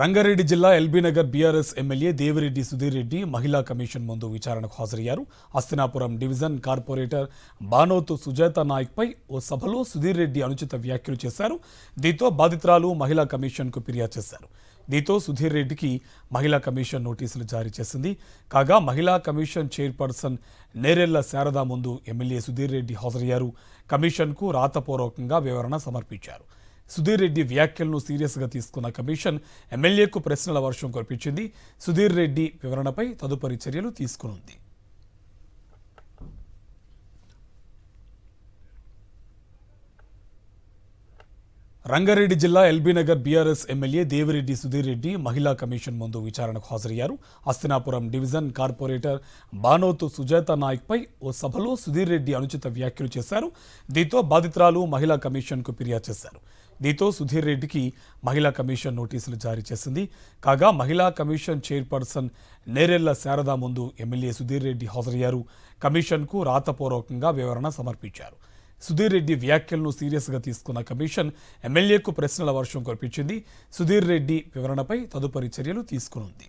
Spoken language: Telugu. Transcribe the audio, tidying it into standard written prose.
రంగారెడ్డి జిల్లా ఎల్బీనగర్ బీఆర్ఎస్ ఎమ్మెల్యే దేవిరెడ్డి సుధీర్ రెడ్డి మహిళా కమిషన్ ముందు విచారణకు హాజరయ్యారు. హస్తినాపురం డివిజన్ కార్పొరేటర్ బానోతు సుజాత నాయక్పై ఓ సభలో సుధీర్ రెడ్డి అనుచిత వ్యాఖ్యలు చేశారు. దీంతో బాధితురాలు మహిళా కమిషన్కు ఫిర్యాదు చేశారు. దీంతో సుధీర్ రెడ్డికి మహిళా కమిషన్ నోటీసులు జారీ చేసింది. కాగా మహిళా కమిషన్ చైర్పర్సన్ నేరెళ్ల శారద ముందు ఎమ్మెల్యే సుధీర్ రెడ్డి హాజరయ్యారు. కమిషన్కు రాతపూర్వకంగా వివరణ సమర్పించారు. సుధీర్ రెడ్డి వ్యాఖ్యలను సీరియస్గా తీసుకున్న కమిషన్ ఎమ్మెల్యేకు ప్రశ్నల వర్షం కురిపించింది. సుధీర్ రెడ్డి వివరణపై తదుపరి చర్యలు తీసుకునుంది. రంగారెడ్డి జిల్లా ఎల్బీనగర్ బీఆర్ఎస్ ఎమ్మెల్యే దేవిరెడ్డి సుధీర్ రెడ్డి మహిళా కమిషన్ ముందు విచారణకు హాజరయ్యారు. హస్తినాపురం డివిజన్ కార్పొరేటర్ బానోతు సుజాత నాయక్పై ఓ సభలో సుధీర్ రెడ్డి అనుచిత వ్యాఖ్యలు చేశారు. దీంతో బాధితురాలు మహిళా కమిషన్కు ఫిర్యాదు చేశారు. దీంతో సుధీర్ రెడ్డికి మహిళా కమిషన్ నోటీసులు జారీ చేసింది. కాగా మహిళా కమిషన్ చైర్పర్సన్ నేరెళ్ల శారద ముందు ఎమ్మెల్యే సుధీర్ రెడ్డి హాజరయ్యారు. కమిషన్కు రాతపూర్వకంగా వివరణ సమర్పించారు. సుధీర్ రెడ్డి వ్యాఖ్యలను సీరియస్గా తీసుకున్న కమిషన్ ఎమ్మెల్యేకు ప్రశ్నల వర్షం కురిపించింది. సుధీర్ రెడ్డి వివరణపై తదుపరి చర్యలు తీసుకునుంది.